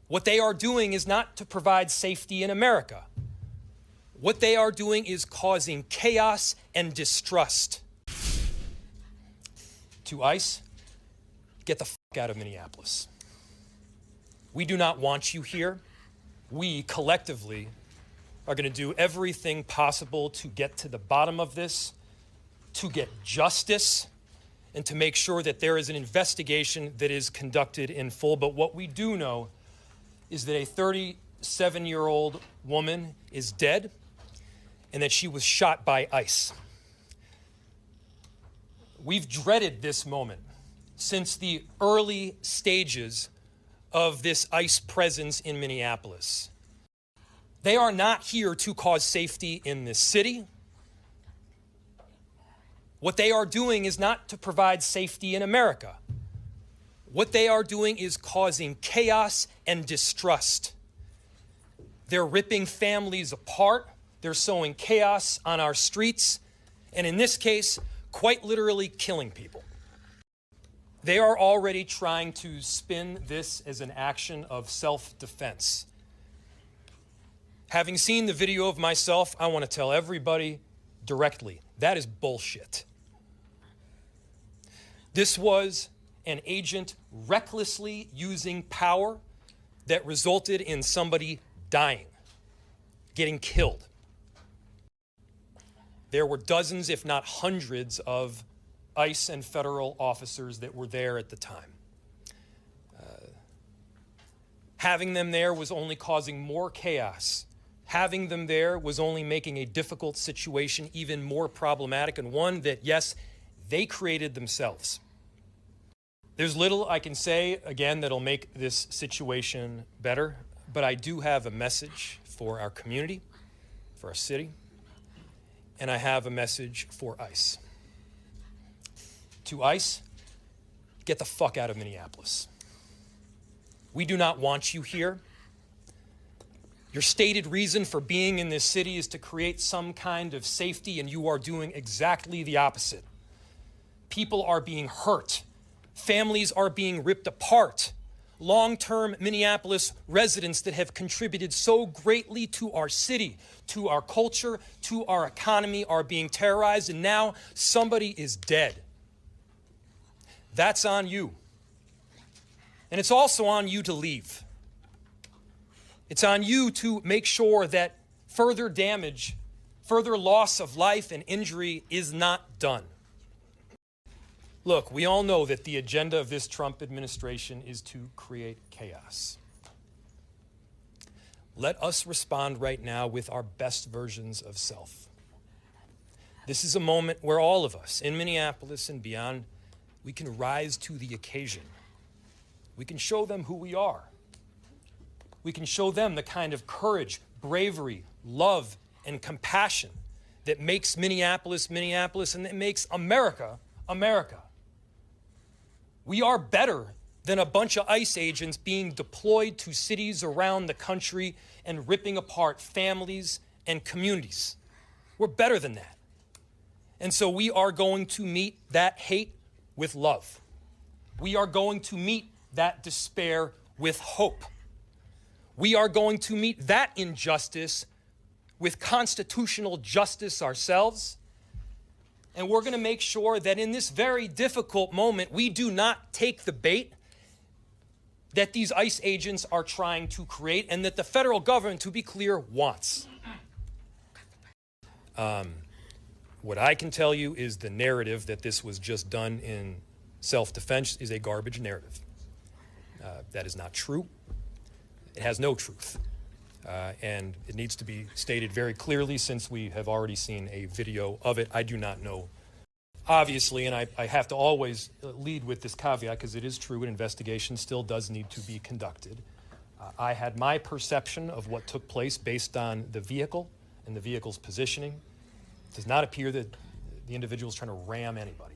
What they are doing is not to provide safety in America. What they are doing is causing chaos and distrust. To ICE, get the fuck out of Minneapolis. We do not want you here. We collectively are going to do everything possible to get to the bottom of this, to get justice, and to make sure that there is an investigation that is conducted in full. But what we do know is that a 37-year-old woman is dead and that she was shot by ICE. We've dreaded this moment since the early stages of this ICE presence in Minneapolis. They are not here to cause safety in this city. What they are doing is not to provide safety in America. What they are doing is causing chaos and distrust. They're ripping families apart. They're sowing chaos on our streets. And in this case, quite literally killing people. They are already trying to spin this as an action of self-defense. Having seen the video of myself, I want to tell everybody directly, that is bullshit. This was an agent recklessly using power that resulted in somebody dying, getting killed. There were dozens, if not hundreds, of ICE and federal officers that were there at the time. Having them there was only causing more chaos. Having them there was only making a difficult situation even more problematic, and one that, yes, they created themselves. There's little I can say, again, that'll make this situation better, but I do have a message for our community, for our city, and I have a message for ICE. To ICE, get the fuck out of Minneapolis. We do not want you here. Your stated reason for being in this city is to create some kind of safety, and you are doing exactly the opposite. People are being hurt. Families are being ripped apart. Long-term Minneapolis residents that have contributed so greatly to our city, to our culture, to our economy are being terrorized, and now somebody is dead. That's on you. And it's also on you to leave. It's on you to make sure that further damage, further loss of life and injury is not done. Look, we all know that the agenda of this Trump administration is to create chaos. Let us respond right now with our best versions of self. This is a moment where all of us in Minneapolis and beyond, we can rise to the occasion. We can show them who we are. We can show them the kind of courage, bravery, love, and compassion that makes Minneapolis, Minneapolis, and that makes America, America. We are better than a bunch of ICE agents being deployed to cities around the country and ripping apart families and communities. We're better than that. And so we are going to meet that hate with love. We are going to meet that despair with hope. We are going to meet that injustice with constitutional justice ourselves. And we're going to make sure that in this very difficult moment, we do not take the bait that these ICE agents are trying to create and that the federal government, to be clear, wants. What I can tell you is the narrative that this was just done in self-defense is a garbage narrative. That is not true. It has no truth. And it needs to be stated very clearly since we have already seen a video of it. I do not know. Obviously, and I have to always lead with this caveat because it is true, an investigation still does need to be conducted. I had my perception of what took place based on the vehicle and the vehicle's positioning. It does not appear that the individual is trying to ram anybody.